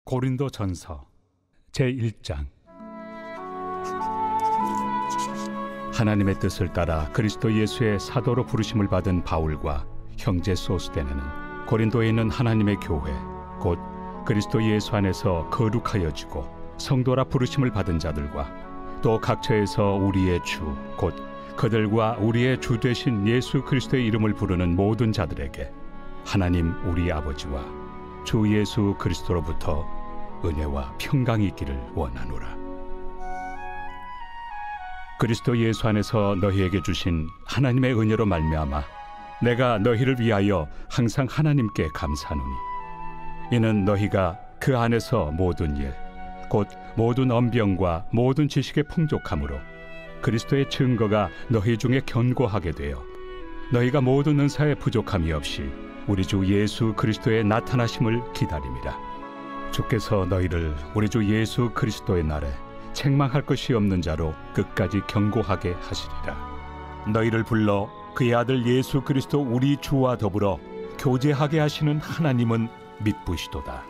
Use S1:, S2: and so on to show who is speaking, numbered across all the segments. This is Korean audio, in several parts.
S1: 고린도전서 제1장. 하나님의 뜻을 따라 그리스도 예수의 사도로 부르심을 받은 바울과 형제 소스데네는 고린도에 있는 하나님의 교회 곧 그리스도 예수 안에서 거룩하여지고 성도라 부르심을 받은 자들과 또 각처에서 우리의 주 곧 그들과 우리의 주 되신 예수 그리스도의 이름을 부르는 모든 자들에게 하나님 우리 아버지와 주 예수 그리스도로부터 은혜와 평강이 있기를 원하노라. 그리스도 예수 안에서 너희에게 주신 하나님의 은혜로 말미암아 내가 너희를 위하여 항상 하나님께 감사하노니 이는 너희가 그 안에서 모든 일 곧 모든 언병과 모든 지식의 풍족함으로 그리스도의 증거가 너희 중에 견고하게 되어 너희가 모든 은사에 부족함이 없이 우리 주 예수 그리스도의 나타나심을 기다림이라. 주께서 너희를 우리 주 예수 그리스도의 날에 책망할 것이 없는 자로 끝까지 견고하게 하시리라. 너희를 불러 그의 아들 예수 그리스도 우리 주와 더불어 교제하게 하시는 하나님은 믿부시도다.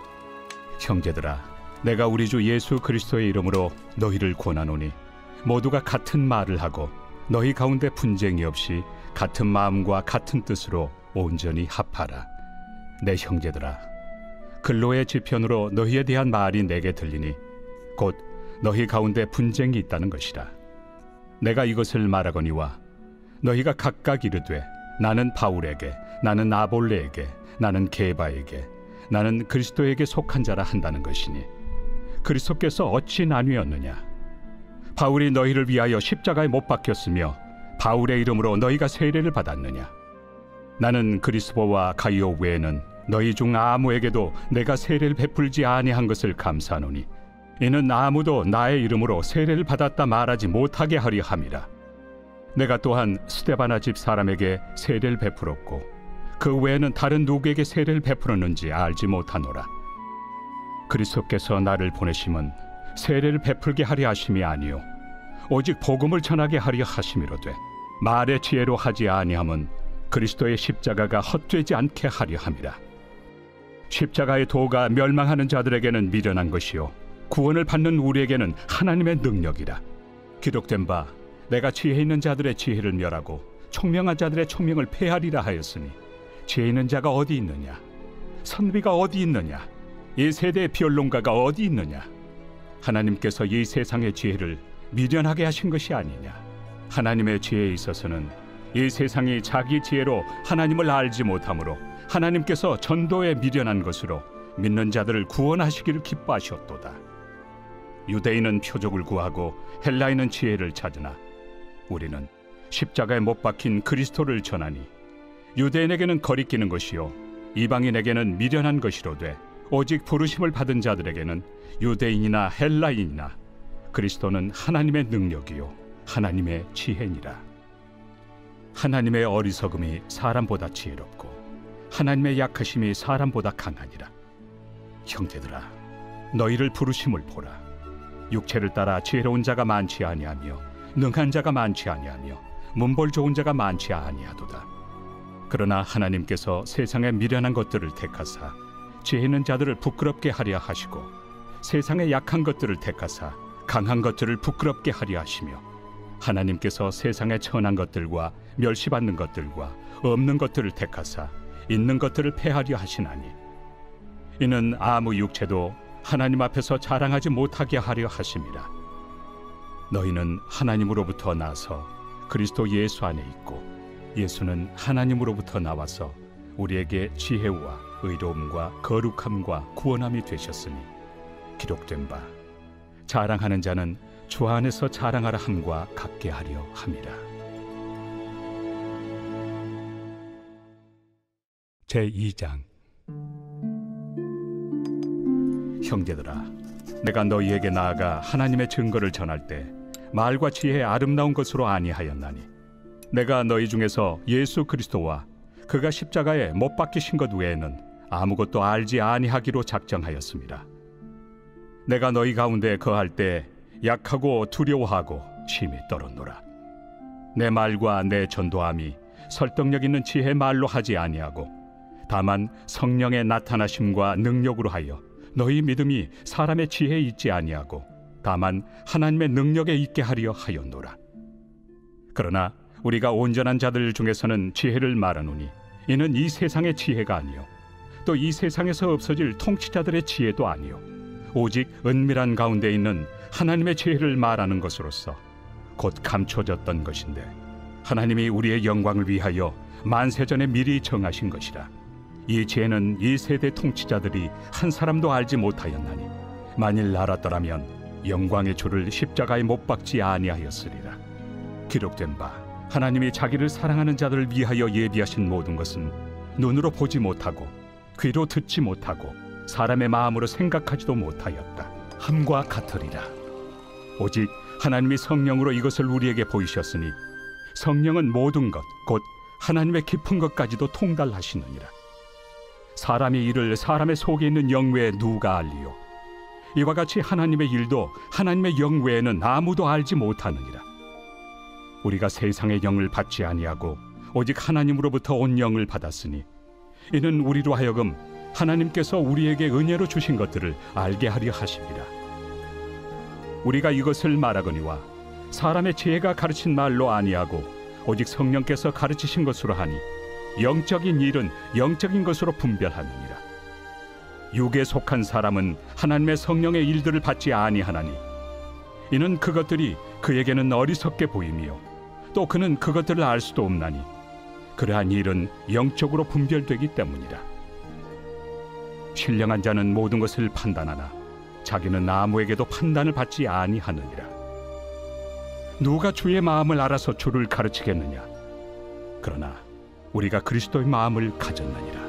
S1: 형제들아, 내가 우리 주 예수 그리스도의 이름으로 너희를 권하노니 모두가 같은 말을 하고 너희 가운데 분쟁이 없이 같은 마음과 같은 뜻으로 온전히 합하라. 내 형제들아, 근로의 지편으로 너희에 대한 말이 내게 들리니 곧 너희 가운데 분쟁이 있다는 것이라. 내가 이것을 말하거니와 너희가 각각 이르되 나는 바울에게, 나는 아볼레에게, 나는 게바에게, 나는 그리스도에게 속한 자라 한다는 것이니 그리스도께서 어찌 나뉘었느냐? 바울이 너희를 위하여 십자가에 못 박혔으며 바울의 이름으로 너희가 세례를 받았느냐? 나는 그리스도와 가이오 외에는 너희 중 아무에게도 내가 세례를 베풀지 아니한 것을 감사하노니 이는 아무도 나의 이름으로 세례를 받았다 말하지 못하게 하려 함이라. 내가 또한 스데바나 집 사람에게 세례를 베풀었고 그 외에는 다른 누구에게 세례를 베풀었는지 알지 못하노라. 그리스도께서 나를 보내심은 세례를 베풀게 하려 하심이 아니요 오직 복음을 전하게 하려 하심이로되 말의 지혜로 하지 아니함은 그리스도의 십자가가 헛되지 않게 하려 함이라. 십자가의 도가 멸망하는 자들에게는 미련한 것이요 구원을 받는 우리에게는 하나님의 능력이라. 기록된 바 내가 지혜 있는 자들의 지혜를 멸하고 총명한 자들의 총명을 폐하리라 하였으니 지혜 있는 자가 어디 있느냐? 선비가 어디 있느냐? 이 세대의 변론가가 어디 있느냐? 하나님께서 이 세상의 지혜를 미련하게 하신 것이 아니냐? 하나님의 지혜에 있어서는 이 세상이 자기 지혜로 하나님을 알지 못하므로 하나님께서 전도에 미련한 것으로 믿는 자들을 구원하시기를 기뻐하셨도다. 유대인은 표적을 구하고 헬라인은 지혜를 찾으나 우리는 십자가에 못 박힌 그리스도를 전하니 유대인에게는 거리끼는 것이요 이방인에게는 미련한 것이로되 오직 부르심을 받은 자들에게는 유대인이나 헬라인이나 그리스도는 하나님의 능력이요 하나님의 지혜니라. 하나님의 어리석음이 사람보다 지혜롭고 하나님의 약하심이 사람보다 강하니라. 형제들아, 너희를 부르심을 보라. 육체를 따라 지혜로운 자가 많지 아니하며 능한 자가 많지 아니하며 문벌 좋은 자가 많지 아니하도다. 그러나 하나님께서 세상의 미련한 것들을 택하사 지혜 있는 자들을 부끄럽게 하려 하시고 세상의 약한 것들을 택하사 강한 것들을 부끄럽게 하려 하시며 하나님께서 세상의 천한 것들과 멸시받는 것들과 없는 것들을 택하사 있는 것들을 폐하려 하시나니 이는 아무 육체도 하나님 앞에서 자랑하지 못하게 하려 하심이라. 너희는 하나님으로부터 나서 그리스도 예수 안에 있고 예수는 하나님으로부터 나와서 우리에게 지혜와 의로움과 거룩함과 구원함이 되셨으니 기록된 바 자랑하는 자는 주 안에서 자랑하라 함과 같게 하려 함이라. 제2장. 형제들아, 내가 너희에게 나아가 하나님의 증거를 전할 때 말과 지혜의 아름다운 것으로 아니하였나니 내가 너희 중에서 예수 그리스도와 그가 십자가에 못 박히신 것 외에는 아무것도 알지 아니하기로 작정하였습니다. 내가 너희 가운데 거할 때 약하고 두려워하고 심히 떨었노라. 내 말과 내 전도함이 설득력 있는 지혜 말로 하지 아니하고 다만 성령의 나타나심과 능력으로 하여 너희 믿음이 사람의 지혜에 있지 아니하고 다만 하나님의 능력에 있게 하려 하였노라. 그러나 우리가 온전한 자들 중에서는 지혜를 말하노니 이는 이 세상의 지혜가 아니요 또 이 세상에서 없어질 통치자들의 지혜도 아니요 오직 은밀한 가운데 있는 하나님의 지혜를 말하는 것으로서 곧 감춰졌던 것인데 하나님이 우리의 영광을 위하여 만세전에 미리 정하신 것이라. 이 지혜는 이 세대 통치자들이 한 사람도 알지 못하였나니 만일 알았더라면 영광의 주를 십자가에 못 박지 아니하였으리라. 기록된 바 하나님이 자기를 사랑하는 자들을 위하여 예비하신 모든 것은 눈으로 보지 못하고 귀로 듣지 못하고 사람의 마음으로 생각하지도 못하였다 함과 같으리라. 오직 하나님이 성령으로 이것을 우리에게 보이셨으니 성령은 모든 것 곧 하나님의 깊은 것까지도 통달하시느니라. 사람의 일을 사람의 속에 있는 영 외에 누가 알리요? 이와 같이 하나님의 일도 하나님의 영 외에는 아무도 알지 못하느니라. 우리가 세상의 영을 받지 아니하고 오직 하나님으로부터 온 영을 받았으니 이는 우리로 하여금 하나님께서 우리에게 은혜로 주신 것들을 알게 하려 하심이라. 우리가 이것을 말하거니와 사람의 지혜가 가르친 말로 아니하고 오직 성령께서 가르치신 것으로 하니 영적인 일은 영적인 것으로 분별하느니라. 육에 속한 사람은 하나님의 성령의 일들을 받지 아니하나니 이는 그것들이 그에게는 어리석게 보이며 또 그는 그것들을 알 수도 없나니 그러한 일은 영적으로 분별되기 때문이라. 신령한 자는 모든 것을 판단하나 자기는 아무에게도 판단을 받지 아니하느니라. 누가 주의 마음을 알아서 주를 가르치겠느냐? 그러나 우리가 그리스도의 마음을 가졌느니라.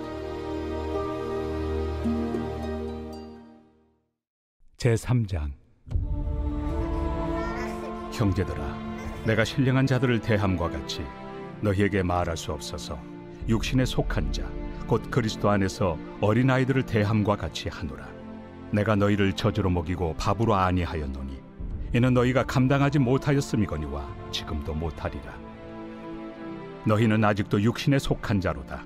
S1: 제3장. 형제들아, 내가 신령한 자들을 대함과 같이 너희에게 말할 수 없어서 육신에 속한 자 곧 그리스도 안에서 어린아이들을 대함과 같이 하노라. 내가 너희를 저주로 먹이고 밥으로 아니하였노니 이는 너희가 감당하지 못하였음이거니와 지금도 못하리라. 너희는 아직도 육신에 속한 자로다.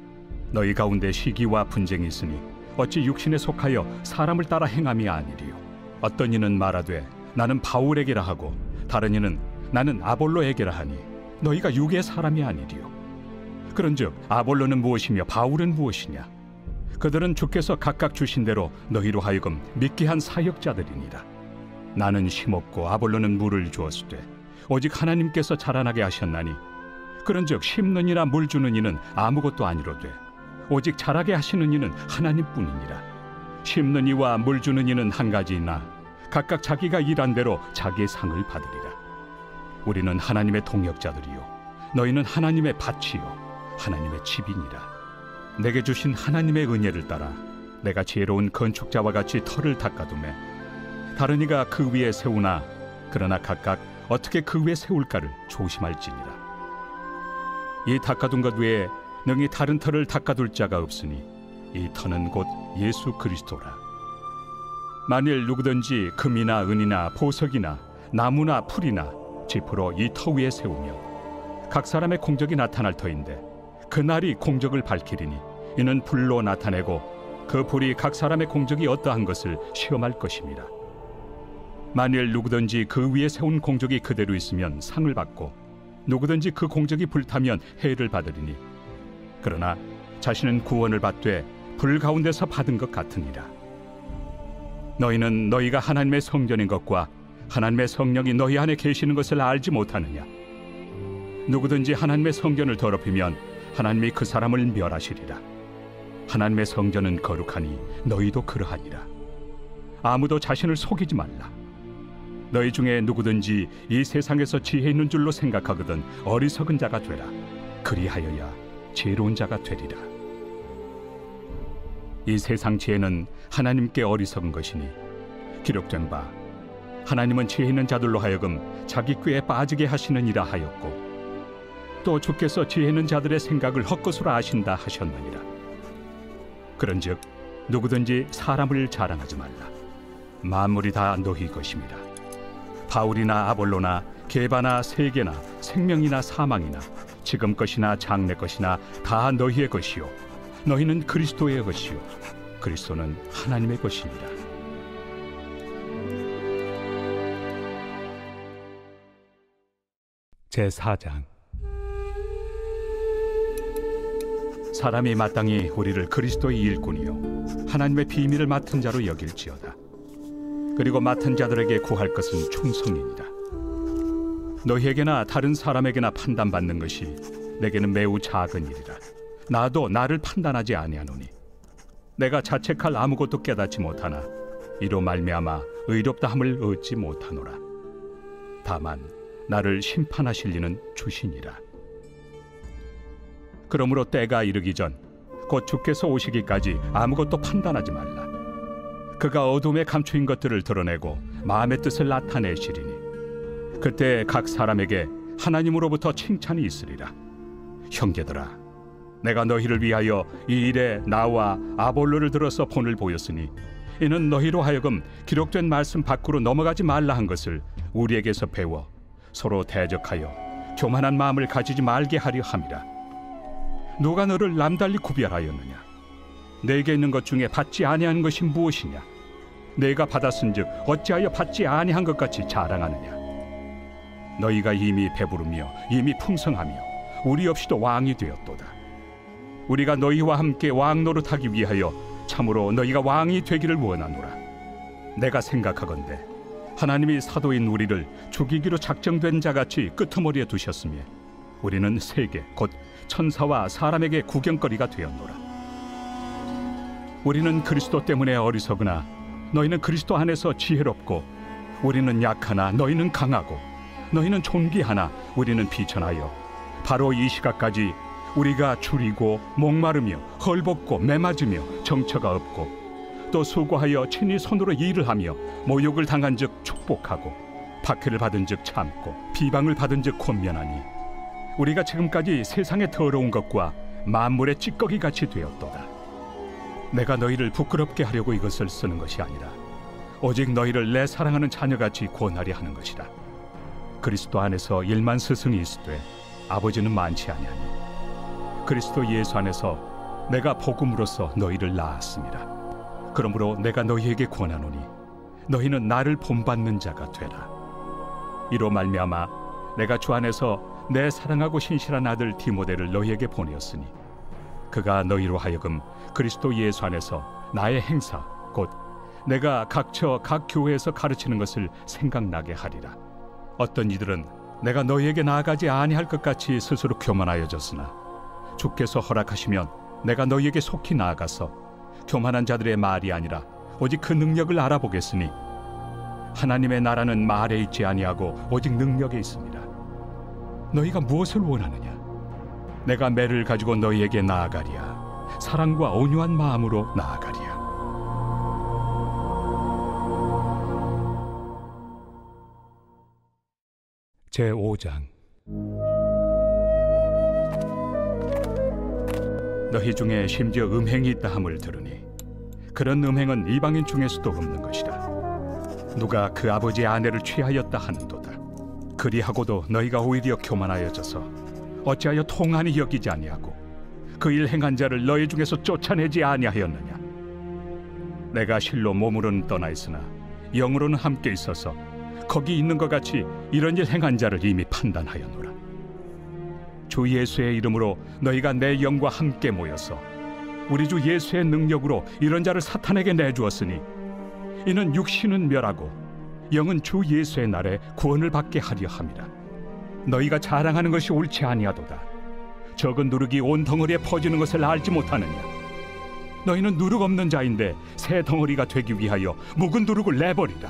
S1: 너희 가운데 시기와 분쟁이 있으니 어찌 육신에 속하여 사람을 따라 행함이 아니리요. 어떤 이는 말하되 나는 바울에게라 하고 다른 이는 나는 아볼로에게라 하니 너희가 육의 사람이 아니리요. 그런즉 아볼로는 무엇이며 바울은 무엇이냐? 그들은 주께서 각각 주신 대로 너희로 하여금 믿게 한 사역자들이니라. 나는 심었고 아볼로는 물을 주었으되 오직 하나님께서 자라나게 하셨나니 그런즉 심는 이나 물 주는 이는 아무것도 아니로되 오직 자라게 하시는 이는 하나님뿐이니라. 심는 이와 물 주는 이는 한 가지이나 각각 자기가 일한 대로 자기의 상을 받으리라. 우리는 하나님의 동역자들이요 너희는 하나님의 밭이요 하나님의 집이니라. 내게 주신 하나님의 은혜를 따라 내가 지혜로운 건축자와 같이 터를 닦아두매 다른 이가 그 위에 세우나 그러나 각각 어떻게 그 위에 세울까를 조심할지니라. 이 닦아둔 것 외에 능히 다른 터를 닦아둘 자가 없으니 이 터는 곧 예수 그리스도라. 만일 누구든지 금이나 은이나 보석이나 나무나 풀이나 지푸로 이 터 위에 세우면 각 사람의 공적이 나타날 터인데 그날이 공적을 밝히리니 이는 불로 나타내고 그 불이 각 사람의 공적이 어떠한 것을 시험할 것입니다. 만일 누구든지 그 위에 세운 공적이 그대로 있으면 상을 받고 누구든지 그 공적이 불타면 해를 받으리니 그러나 자신은 구원을 받되 불 가운데서 받은 것 같으니라. 너희는 너희가 하나님의 성전인 것과 하나님의 성령이 너희 안에 계시는 것을 알지 못하느냐? 누구든지 하나님의 성전을 더럽히면 하나님이 그 사람을 멸하시리라. 하나님의 성전은 거룩하니 너희도 그러하니라. 아무도 자신을 속이지 말라. 너희 중에 누구든지 이 세상에서 지혜 있는 줄로 생각하거든 어리석은 자가 되라. 그리하여야 지혜로운 자가 되리라. 이 세상 지혜는 하나님께 어리석은 것이니 기록된 바 하나님은 지혜 있는 자들로 하여금 자기 꾀에 빠지게 하시느니라 하였고 또 주께서 지혜 있는 자들의 생각을 헛것으로 아신다 하셨느니라. 그런즉 누구든지 사람을 자랑하지 말라. 만물이 다 너희 것입니다. 바울이나 아볼로나 게바나 세계나 생명이나 사망이나 지금 것이나 장래 것이나 다 너희의 것이요 너희는 그리스도의 것이요 그리스도는 하나님의 것이니라. 제4장. 사람이 마땅히 우리를 그리스도의 일꾼이요 하나님의 비밀을 맡은 자로 여길지어다. 그리고 맡은 자들에게 구할 것은 충성이니라. 너희에게나 다른 사람에게나 판단받는 것이 내게는 매우 작은 일이라. 나도 나를 판단하지 아니하노니 내가 자책할 아무것도 깨닫지 못하나 이로 말미암아 의롭다 함을 얻지 못하노라. 다만 나를 심판하실 이는 주시니라. 그러므로 때가 이르기 전 곧 주께서 오시기까지 아무것도 판단하지 말라. 그가 어둠에 감추인 것들을 드러내고 마음의 뜻을 나타내시리니 그때 각 사람에게 하나님으로부터 칭찬이 있으리라. 형제들아, 내가 너희를 위하여 이 일에 나와 아볼로를 들어서 본을 보였으니 이는 너희로 하여금 기록된 말씀 밖으로 넘어가지 말라 한 것을 우리에게서 배워 서로 대적하여 교만한 마음을 가지지 말게 하려 함이라. 누가 너를 남달리 구별하였느냐? 내게 있는 것 중에 받지 아니한 것이 무엇이냐? 내가 받았은즉 어찌하여 받지 아니한 것 같이 자랑하느냐? 너희가 이미 배부르며 이미 풍성하며 우리 없이도 왕이 되었도다. 우리가 너희와 함께 왕 노릇하기 위하여 참으로 너희가 왕이 되기를 원하노라. 내가 생각하건대 하나님이 사도인 우리를 죽이기로 작정된 자같이 끄트머리에 두셨으며 우리는 세계 곧 천사와 사람에게 구경거리가 되었노라. 우리는 그리스도 때문에 어리석으나 너희는 그리스도 안에서 지혜롭고, 우리는 약하나 너희는 강하고, 너희는 존귀하나 우리는 비천하여 바로 이 시각까지 우리가 줄이고 목마르며 헐벗고 매맞으며 정처가 없고 또 수고하여 친히 손으로 일을 하며 모욕을 당한 즉 축복하고 박해를 받은 즉 참고 비방을 받은 즉 권면하니 우리가 지금까지 세상의 더러운 것과 만물의 찌꺼기 같이 되었도다. 내가 너희를 부끄럽게 하려고 이것을 쓰는 것이 아니라 오직 너희를 내 사랑하는 자녀같이 권하려 하는 것이라. 그리스도 안에서 1만 스승이 있으되 아버지는 많지 아니하니 그리스도 예수 안에서 내가 복음으로써 너희를 낳았습니다. 그러므로 내가 너희에게 권하노니 너희는 나를 본받는 자가 되라. 이로 말미암아 내가 주 안에서 내 사랑하고 신실한 아들 디모데를 너희에게 보내었으니 그가 너희로 하여금 그리스도 예수 안에서 나의 행사 곧 내가 각처 각 교회에서 가르치는 것을 생각나게 하리라. 어떤 이들은 내가 너희에게 나아가지 아니할 것 같이 스스로 교만하여졌으나 주께서 허락하시면 내가 너희에게 속히 나아가서 교만한 자들의 말이 아니라 오직 그 능력을 알아보겠으니 하나님의 나라는 말에 있지 아니하고 오직 능력에 있습니다. 너희가 무엇을 원하느냐? 내가 매를 가지고 너희에게 나아가리야. 사랑과 온유한 마음으로 나아가리야. 제5장. 너희 중에 심지어 음행이 있다 함을 들으니 그런 음행은 이방인 중에서도 없는 것이라. 누가 그 아버지의 아내를 취하였다 하는도다. 그리하고도 너희가 오히려 교만하여져서 어찌하여 통한이 여기지 아니하고 그 일 행한 자를 너희 중에서 쫓아내지 아니하였느냐? 내가 실로 몸으로는 떠나 있으나 영으로는 함께 있어서 거기 있는 것 같이 이런 일 행한 자를 이미 판단하였노라. 주 예수의 이름으로 너희가 내 영과 함께 모여서 우리 주 예수의 능력으로 이런 자를 사탄에게 내주었으니 이는 육신은 멸하고 영은 주 예수의 날에 구원을 받게 하려 함이라. 너희가 자랑하는 것이 옳지 아니하도다. 적은 누룩이 온 덩어리에 퍼지는 것을 알지 못하느냐? 너희는 누룩 없는 자인데 새 덩어리가 되기 위하여 묵은 누룩을 내버리라.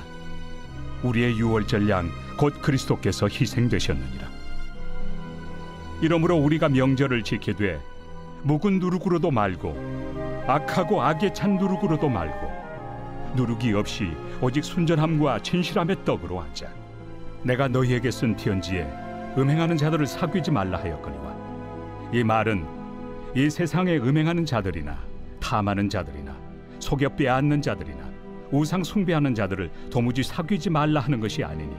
S1: 우리의 유월절 양 곧 그리스도께서 희생되셨느니라. 이러므로 우리가 명절을 지키되 묵은 누룩으로도 말고 악하고 악에 찬 누룩으로도 말고 누룩이 없이 오직 순전함과 진실함의 떡으로 하자. 내가 너희에게 쓴 편지에 음행하는 자들을 사귀지 말라 하였거니와 이 말은 이 세상에 음행하는 자들이나 탐하는 자들이나 속여 빼앗는 자들이나 우상 숭배하는 자들을 도무지 사귀지 말라 하는 것이 아니니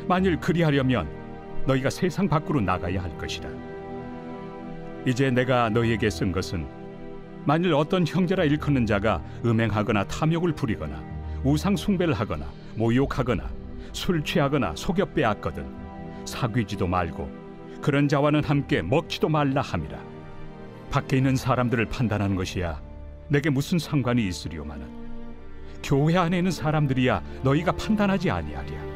S1: 만일 그리하려면 너희가 세상 밖으로 나가야 할 것이라. 이제 내가 너희에게 쓴 것은 만일 어떤 형제라 일컫는 자가 음행하거나 탐욕을 부리거나 우상 숭배를 하거나 모욕하거나 술 취하거나 속여 빼앗거든 사귀지도 말고 그런 자와는 함께 먹지도 말라 함이라. 밖에 있는 사람들을 판단하는 것이야 내게 무슨 상관이 있으리오마는 교회 안에 있는 사람들이야 너희가 판단하지 아니하랴.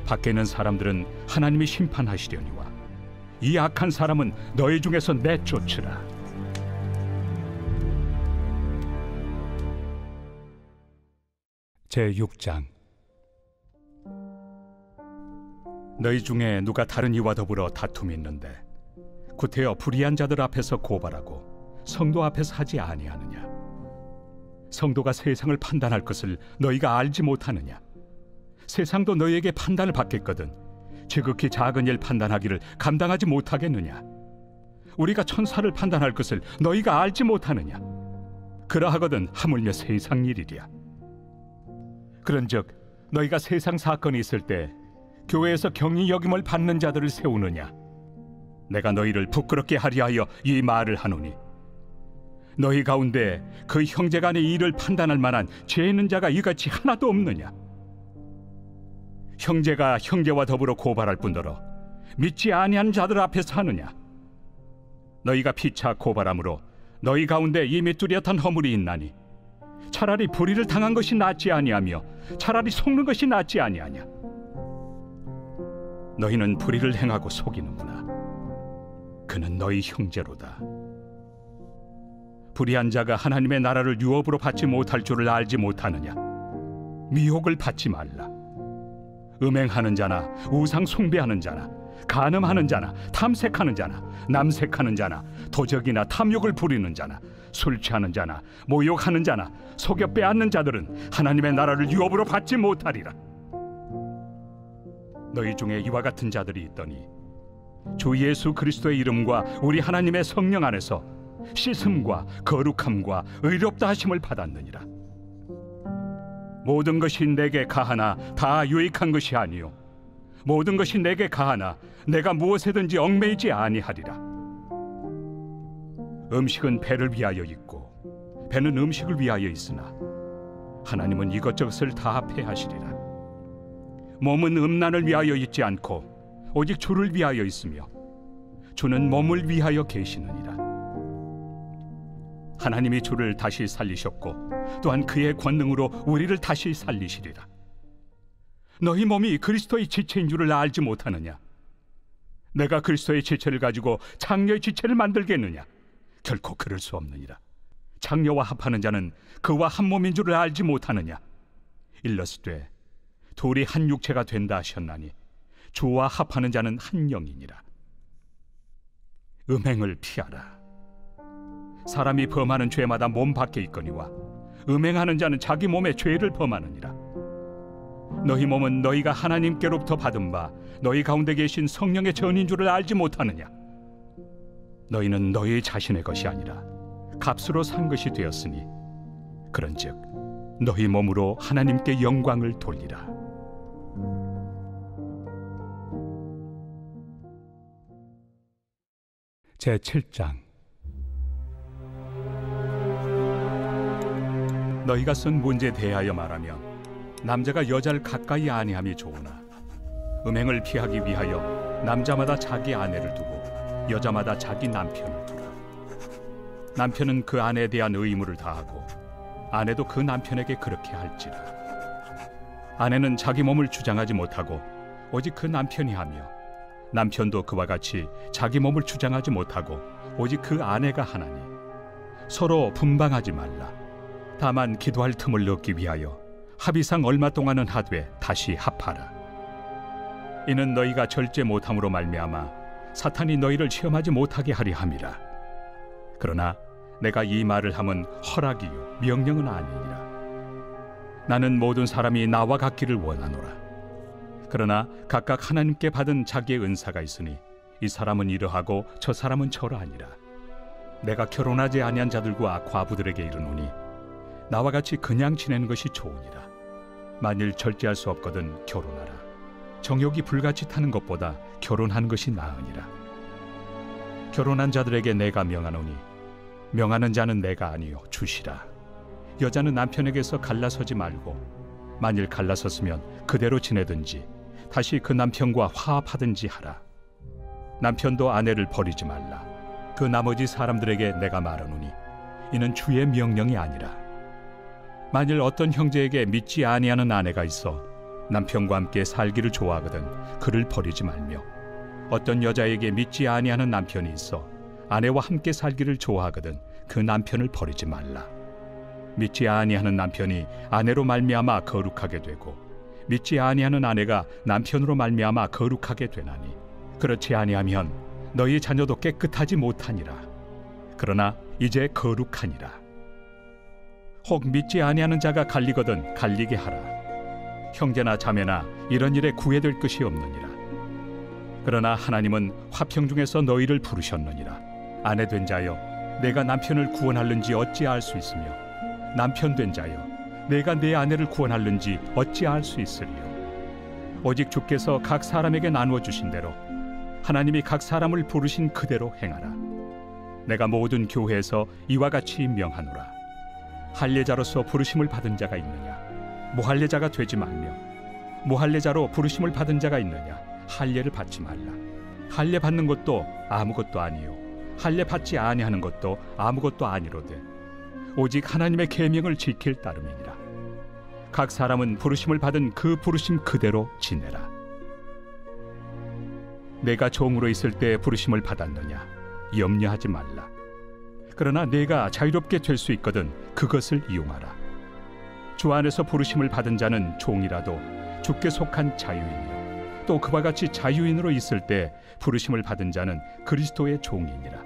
S1: 밖에 있는 사람들은 하나님이 심판하시려니와 이 악한 사람은 너희 중에서 내쫓으라. 제6장. 너희 중에 누가 다른 이와 더불어 다툼이 있는데 구태여 불의한 자들 앞에서 고발하고 성도 앞에서 하지 아니하느냐? 성도가 세상을 판단할 것을 너희가 알지 못하느냐? 세상도 너희에게 판단을 받겠거든 지극히 작은 일 판단하기를 감당하지 못하겠느냐? 우리가 천사를 판단할 것을 너희가 알지 못하느냐? 그러하거든 하물며 세상 일이랴. 그런즉 너희가 세상 사건이 있을 때 교회에서 경히 여김을 받는 자들을 세우느냐? 내가 너희를 부끄럽게 하리 하여 이 말을 하노니 너희 가운데 그 형제 간의 일을 판단할 만한 죄 있는 자가 이같이 하나도 없느냐? 형제가 형제와 더불어 고발할 뿐더러 믿지 아니하는 자들 앞에서 하느냐? 너희가 피차 고발함으로 너희 가운데 이미 뚜렷한 허물이 있나니 차라리 불의를 당한 것이 낫지 아니하며 차라리 속는 것이 낫지 아니하냐? 너희는 불의를 행하고 속이는구나. 그는 너희 형제로다. 불의한 자가 하나님의 나라를 유업으로 받지 못할 줄을 알지 못하느냐? 미혹을 받지 말라. 음행하는 자나 우상 숭배하는 자나 간음하는 자나 탐색하는 자나 남색하는 자나 도적이나 탐욕을 부리는 자나 술 취하는 자나 모욕하는 자나 속여 빼앗는 자들은 하나님의 나라를 유업으로 받지 못하리라. 너희 중에 이와 같은 자들이 있더니 주 예수 그리스도의 이름과 우리 하나님의 성령 안에서 씻음과 거룩함과 의롭다 하심을 받았느니라. 모든 것이 내게 가하나 다 유익한 것이 아니요 모든 것이 내게 가하나 내가 무엇에든지 얽매이지 아니하리라. 음식은 배를 위하여 있고 배는 음식을 위하여 있으나 하나님은 이것저것을 다 폐하시리라. 몸은 음란을 위하여 있지 않고 오직 주를 위하여 있으며 주는 몸을 위하여 계시느니라. 하나님이 주를 다시 살리셨고 또한 그의 권능으로 우리를 다시 살리시리라. 너희 몸이 그리스도의 지체인 줄을 알지 못하느냐? 내가 그리스도의 지체를 가지고 장녀의 지체를 만들겠느냐? 결코 그럴 수 없느니라. 장녀와 합하는 자는 그와 한 몸인 줄을 알지 못하느냐? 일러스되 둘이 한 육체가 된다 하셨나니 주와 합하는 자는 한 영이니라. 음행을 피하라. 사람이 범하는 죄마다 몸 밖에 있거니와 음행하는 자는 자기 몸에 죄를 범하느니라. 너희 몸은 너희가 하나님께로부터 받은 바 너희 가운데 계신 성령의 전인 줄을 알지 못하느냐? 너희는 너희 자신의 것이 아니라 값으로 산 것이 되었으니 그런즉 너희 몸으로 하나님께 영광을 돌리라. 제7장. 너희가 쓴 문제에 대하여 말하면 남자가 여자를 가까이 아니함이 좋으나 음행을 피하기 위하여 남자마다 자기 아내를 두고 여자마다 자기 남편을 두라. 남편은 그 아내에 대한 의무를 다하고 아내도 그 남편에게 그렇게 할지라. 아내는 자기 몸을 주장하지 못하고 오직 그 남편이 하며 남편도 그와 같이 자기 몸을 주장하지 못하고 오직 그 아내가 하나니 서로 분방하지 말라. 다만 기도할 틈을 얻기 위하여 합의상 얼마 동안은 하되 다시 합하라. 이는 너희가 절제 못함으로 말미암아 사탄이 너희를 시험하지 못하게 하려 함이라. 그러나 내가 이 말을 함은 허락이요 명령은 아니니라. 나는 모든 사람이 나와 같기를 원하노라. 그러나 각각 하나님께 받은 자기의 은사가 있으니 이 사람은 이러하고 저 사람은 저러하니라. 내가 결혼하지 아니한 자들과 과부들에게 이르노니 나와 같이 그냥 지내는 것이 좋으니라. 만일 절제할 수 없거든 결혼하라. 정욕이 불같이 타는 것보다 결혼하는 것이 나으니라. 결혼한 자들에게 내가 명하노니 명하는 자는 내가 아니요 주시라. 여자는 남편에게서 갈라서지 말고 만일 갈라섰으면 그대로 지내든지 다시 그 남편과 화합하든지 하라. 남편도 아내를 버리지 말라. 그 나머지 사람들에게 내가 말하노니 이는 주의 명령이 아니라. 만일 어떤 형제에게 믿지 아니하는 아내가 있어 남편과 함께 살기를 좋아하거든 그를 버리지 말며, 어떤 여자에게 믿지 아니하는 남편이 있어 아내와 함께 살기를 좋아하거든 그 남편을 버리지 말라. 믿지 아니하는 남편이 아내로 말미암아 거룩하게 되고, 믿지 아니하는 아내가 남편으로 말미암아 거룩하게 되나니, 그렇지 아니하면 너희 자녀도 깨끗하지 못하니라. 그러나 이제 거룩하니라. 혹 믿지 아니하는 자가 갈리거든 갈리게 하라. 형제나 자매나 이런 일에 구애될 것이 없느니라. 그러나 하나님은 화평 중에서 너희를 부르셨느니라. 아내 된 자여, 내가 남편을 구원할는지 어찌 알 수 있으며, 남편 된 자여, 내가 내 아내를 구원할는지 어찌 알 수 있으리요. 오직 주께서 각 사람에게 나누어 주신 대로 하나님이 각 사람을 부르신 그대로 행하라. 내가 모든 교회에서 이와 같이 명하노라. 할례자로서 부르심을 받은 자가 있느냐? 무할례자가 되지 말며, 무할례자로 부르심을 받은 자가 있느냐? 할례를 받지 말라. 할례 받는 것도 아무것도 아니요, 할례 받지 아니하는 것도 아무것도 아니로되 오직 하나님의 계명을 지킬 따름이니라. 각 사람은 부르심을 받은 그 부르심 그대로 지내라. 내가 종으로 있을 때 부르심을 받았느냐? 염려하지 말라. 그러나 내가 자유롭게 될 수 있거든 그것을 이용하라. 주 안에서 부르심을 받은 자는 종이라도 주께 속한 자유인이요, 또 그와 같이 자유인으로 있을 때 부르심을 받은 자는 그리스도의 종이니라.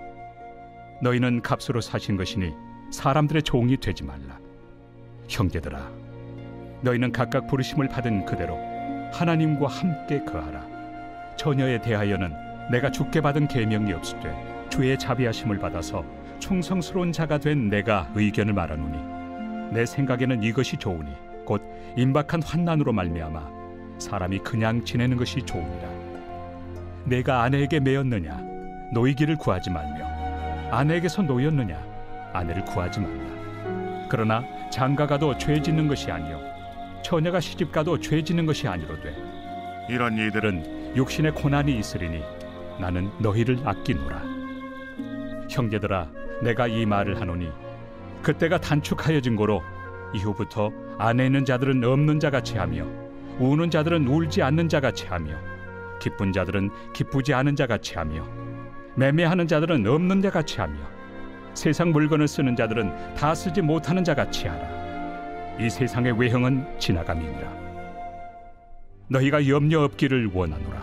S1: 너희는 값으로 사신 것이니 사람들의 종이 되지 말라. 형제들아, 너희는 각각 부르심을 받은 그대로 하나님과 함께 거하라. 처녀에 대하여는 내가 주께 받은 계명이 없으되 주의 자비하심을 받아서 충성스러운 자가 된 내가 의견을 말하노니, 내 생각에는 이것이 좋으니 곧 임박한 환난으로 말미암아 사람이 그냥 지내는 것이 좋으니라. 내가 아내에게 매였느냐? 노이기를 구하지 말며, 아내에게서 노였느냐? 아내를 구하지 말라. 그러나 장가가도 죄 짓는 것이 아니요, 처녀가 시집가도 죄 짓는 것이 아니로되 이런 이들은 육신의 고난이 있으리니 나는 너희를 아끼노라. 형제들아, 내가 이 말을 하노니 그때가 단축하여진 고로 이후부터 안에 있는 자들은 없는 자같이 하며, 우는 자들은 울지 않는 자같이 하며, 기쁜 자들은 기쁘지 않은 자같이 하며, 매매하는 자들은 없는 자같이 하며, 세상 물건을 쓰는 자들은 다 쓰지 못하는 자같이 하라. 이 세상의 외형은 지나감이니라. 너희가 염려 없기를 원하노라.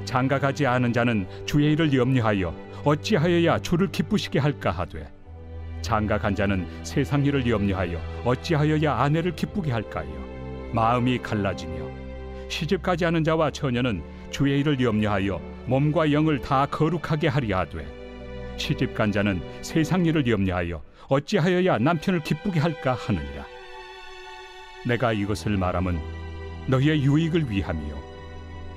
S1: 장가가지 않은 자는 주의 일을 염려하여 어찌하여야 주를 기쁘시게 할까 하되, 장가간 자는 세상 일을 염려하여 어찌하여야 아내를 기쁘게 할까요? 마음이 갈라지며, 시집가지 않은 자와 처녀는 주의 일을 염려하여 몸과 영을 다 거룩하게 하려 하되, 시집간 자는 세상 일을 염려하여 어찌하여야 남편을 기쁘게 할까 하느니라. 내가 이것을 말함은 너희의 유익을 위함이요,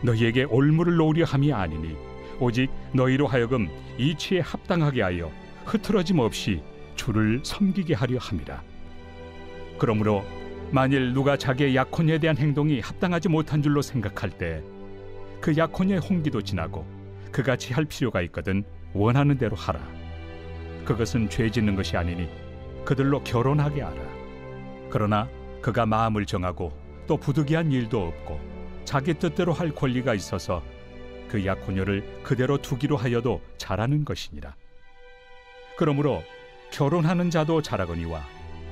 S1: 너희에게 올무를 놓으려 함이 아니니 오직 너희로 하여금 이치에 합당하게 하여 흐트러짐 없이 주를 섬기게 하려 함이라. 그러므로 만일 누가 자기의 약혼에 대한 행동이 합당하지 못한 줄로 생각할 때 그 약혼의 홍기도 지나고 그같이 할 필요가 있거든 원하는 대로 하라. 그것은 죄 짓는 것이 아니니 그들로 결혼하게 하라. 그러나 그가 마음을 정하고 또 부득이한 일도 없고 자기 뜻대로 할 권리가 있어서 그 약혼녀를 그대로 두기로 하여도 잘하는 것이니라. 그러므로 결혼하는 자도 잘하거니와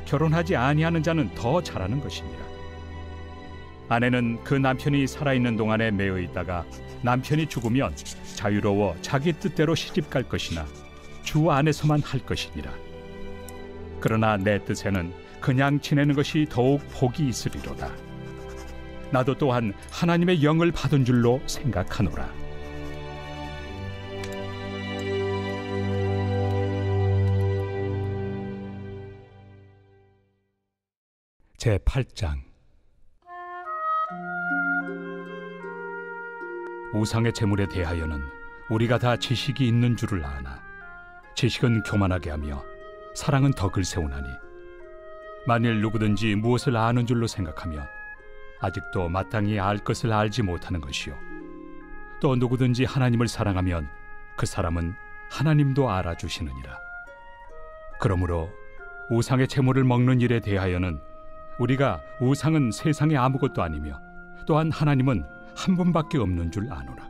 S1: 결혼하지 아니하는 자는 더 잘하는 것이니라. 아내는 그 남편이 살아있는 동안에 매여 있다가 남편이 죽으면 자유로워 자기 뜻대로 시집갈 것이나 주 안에서만 할 것이니라. 그러나 내 뜻에는 그냥 지내는 것이 더욱 복이 있으리로다. 나도 또한 하나님의 영을 받은 줄로 생각하노라. 제8장. 우상의 제물에 대하여는 우리가 다 지식이 있는 줄을 아나, 지식은 교만하게 하며 사랑은 덕을 세우나니, 만일 누구든지 무엇을 아는 줄로 생각하면 아직도 마땅히 알 것을 알지 못하는 것이요, 또 누구든지 하나님을 사랑하면 그 사람은 하나님도 알아주시느니라. 그러므로 우상의 제물을 먹는 일에 대하여는 우리가 우상은 세상에 아무것도 아니며 또한 하나님은 한 분밖에 없는 줄 아노라.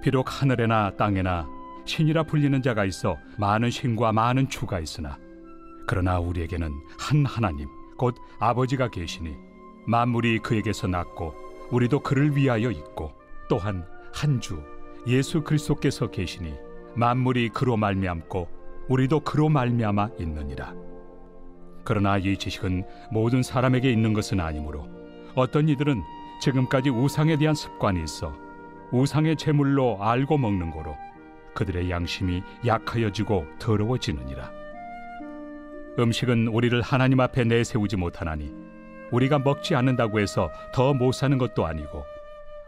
S1: 비록 하늘에나 땅에나 신이라 불리는 자가 있어 많은 신과 많은 주가 있으나 그러나 우리에게는 한 하나님 곧 아버지가 계시니 만물이 그에게서 났고 우리도 그를 위하여 있고 또한 한 주 예수 그리스도께서 계시니 만물이 그로 말미암고 우리도 그로 말미암아 있느니라. 그러나 이 지식은 모든 사람에게 있는 것은 아니므로 어떤 이들은 지금까지 우상에 대한 습관이 있어 우상의 제물로 알고 먹는 거로 그들의 양심이 약하여지고 더러워지느니라. 음식은 우리를 하나님 앞에 내세우지 못하나니 우리가 먹지 않는다고 해서 더 못 사는 것도 아니고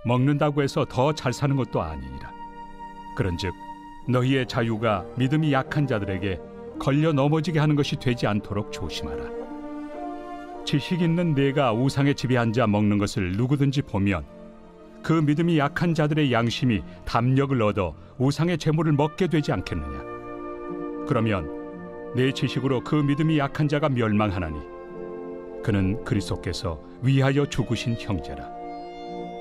S1: 먹는다고 해서 더 잘 사는 것도 아니니라. 그런즉 너희의 자유가 믿음이 약한 자들에게 걸려 넘어지게 하는 것이 되지 않도록 조심하라. 지식 있는 내가 우상의 집에 앉아 먹는 것을 누구든지 보면 그 믿음이 약한 자들의 양심이 담력을 얻어 우상의 제물을 먹게 되지 않겠느냐. 그러면 내 지식으로 그 믿음이 약한 자가 멸망하나니 그는 그리스도께서 위하여 죽으신 형제라.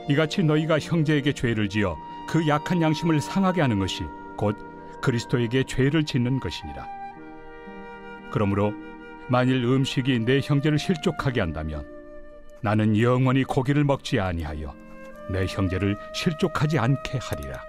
S1: 이같이 너희가 형제에게 죄를 지어 그 약한 양심을 상하게 하는 것이 곧 그리스도에게 죄를 짓는 것이니라. 그러므로 만일 음식이 내 형제를 실족하게 한다면 나는 영원히 고기를 먹지 아니하여 내 형제를 실족하지 않게 하리라.